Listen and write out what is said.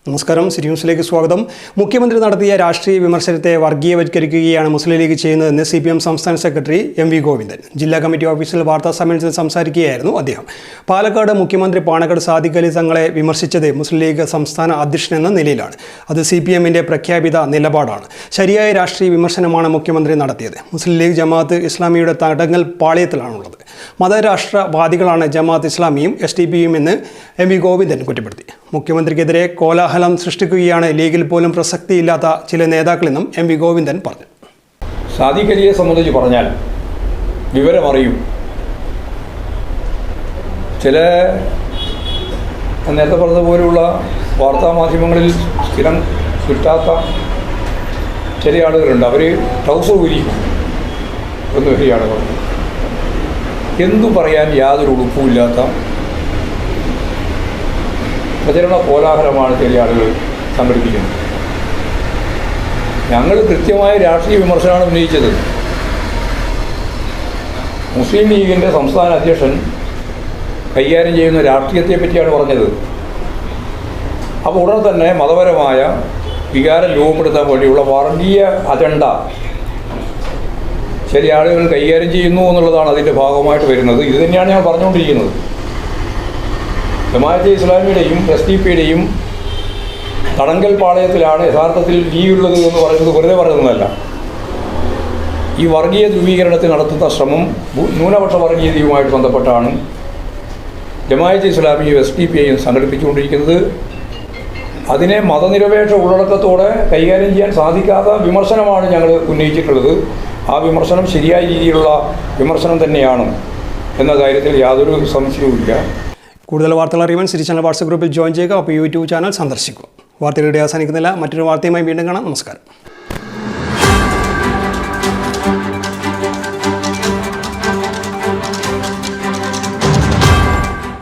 നമസ്കാരം, സിറ്റി ന്യൂസിലേക്ക് സ്വാഗതം. മുഖ്യമന്ത്രി നടത്തിയ രാഷ്ട്രീയ വിമർശനത്തെ വർഗീയവൽക്കരിക്കുകയാണ് മുസ്ലിം ലീഗ് ചെയ്യുന്നതെന്ന് CPM സംസ്ഥാന സെക്രട്ടറി MV ഗോവിന്ദൻ ജില്ലാ കമ്മിറ്റി ഓഫീസിൽ വാർത്താ സമ്മേളനത്തിൽ സംസാരിക്കുകയായിരുന്നു അദ്ദേഹം. പാലക്കാട് മുഖ്യമന്ത്രി പാണക്കാട് സാദിഖ് അലി തങ്ങളെ വിമർശിച്ചത് മുസ്ലിം ലീഗ് സംസ്ഥാന അധ്യക്ഷൻ എന്ന നിലയിലാണ്. അത് CPMന്റെ പ്രഖ്യാപിത നിലപാടാണ്. ശരിയായ രാഷ്ട്രീയ വിമർശനമാണ് മുഖ്യമന്ത്രി നടത്തിയത്. മുസ്ലിം ലീഗ് ജമാഅത്ത് ഇസ്ലാമിയുടെ തടങ്കൽ പാളയത്തിലാണുള്ളത്. മതരാഷ്ട്രവാദികളാണ് ജമാഅത്ത് ഇസ്ലാമിയും SDPയും എന്ന് MV ഗോവിന്ദൻ കുറ്റപ്പെടുത്തി. മുഖ്യമന്ത്രിക്കെതിരെ കോലാഹലം സൃഷ്ടിക്കുകയാണ് ലീഗിൽ പോലും പ്രസക്തിയില്ലാത്ത ചില നേതാക്കളെന്നും MV ഗോവിന്ദൻ പറഞ്ഞു. സാദിഖ് അലിയെ സംബന്ധിച്ച് പറഞ്ഞാൽ വിവരമറിയും. ചില നേരത്തെ പറഞ്ഞതുപോലെയുള്ള വാർത്താമാധ്യമങ്ങളിൽ സ്ഥിരം കിട്ടാത്ത ചില ആളുകളുണ്ട്. അവർ ട്രൗസർ ഊരി എന്ന് വരികയാണ് പറഞ്ഞത്. എന്തു പറയാൻ യാതൊരു ഉടുപ്പുമില്ലാത്ത പ്രചരണ കോലാഹലമാണ് ചില ആളുകൾ സംഘടിപ്പിക്കുന്നത്. ഞങ്ങൾ കൃത്യമായ രാഷ്ട്രീയ വിമർശനമാണ് ഉന്നയിച്ചത്. മുസ്ലിം ലീഗിൻ്റെ സംസ്ഥാന അധ്യക്ഷൻ കൈകാര്യം ചെയ്യുന്ന രാഷ്ട്രീയത്തെ പറ്റിയാണ് പറഞ്ഞത്. അപ്പോൾ ഉടൻ തന്നെ മതപരമായ വികാരം രൂപപ്പെടുത്താൻ വേണ്ടിയുള്ള വർഗീയ അജണ്ട ചില ആളുകൾ കൈകാര്യം ചെയ്യുന്നു എന്നുള്ളതാണ് അതിൻ്റെ ഭാഗമായിട്ട് വരുന്നത്. ഇത് തന്നെയാണ് ഞാൻ പറഞ്ഞുകൊണ്ടിരിക്കുന്നത്. ജമാഅത്തെ ഇസ്ലാമിയുടെയും SDPയുടെയും തടങ്കൽ പാളയത്തിലാണ് യഥാർത്ഥത്തിൽ ലീഗുള്ളത് എന്ന് പറയുന്നത് വെറുതെ പറയുന്നതല്ല. ഈ വർഗീയ ധ്രുവീകരണത്തിൽ നടത്തുന്ന ശ്രമം ന്യൂനപക്ഷ വർഗീയതയുമായിട്ട് ബന്ധപ്പെട്ടാണ് ജമാഅത്തെ ഇസ്ലാമിയും SDPയും സംഘടിപ്പിച്ചുകൊണ്ടിരിക്കുന്നത്. അതിനെ മതനിരപേക്ഷ ഉള്ളടക്കത്തോടെ കൈകാര്യം ചെയ്യാൻ സാധിക്കാത്ത വിമർശനമാണ് ഞങ്ങൾ ഉന്നയിച്ചിട്ടുള്ളത്. ആ വിമർശനം ശരിയായ രീതിയിലുള്ള വിമർശനം തന്നെയാണ് എന്ന കാര്യത്തിൽ യാതൊരു സംശയവുമില്ല. കൂടുതൽ വാർത്തകൾ അറിയാൻ സിറ്റി ചാനൽ വാട്സ്ആപ്പ് ഗ്രൂപ്പിൽ ജോയിൻ ചെയ്യുക. അപ്പോൾ YouTube ചാനൽ സന്ദർശിക്കുക. വാർത്തകളുടെ അവസാനിക്കുന്നില്ല. മറ്റൊരു വാർത്തയുമായി വീണ്ടും കാണാം. നമസ്കാരം.